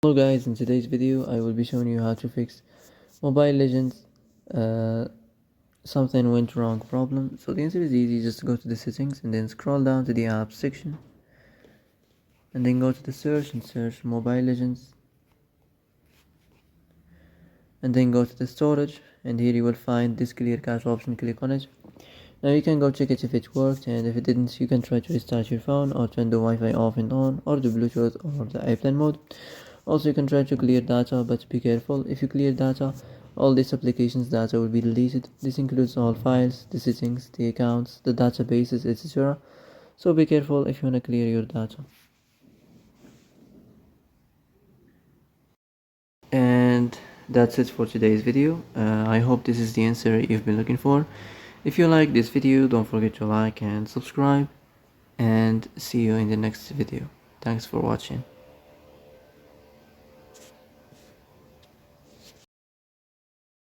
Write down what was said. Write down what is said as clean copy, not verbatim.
Hello guys, in today's video I will be showing you how to fix Mobile Legends something went wrong problem. So the answer is easy, just go to the settings and then scroll down to the apps section and then go to the search and search Mobile Legends and then go to the storage, and here you will find this clear cache option. Click on it. Now you can go check it if it worked, and if it didn't you can try to restart your phone or turn the Wi-Fi off and on, or the Bluetooth or the airplane mode. Also you can try to clear data, but be careful. If you clear data, all these applications data will be deleted. This includes all files, the settings, the accounts, the databases, etc. So be careful if you want to clear your data. And that's it for today's video. I hope this is the answer you've been looking for. If you like this video, don't forget to like and subscribe, and see you in the next video. Thanks for watching.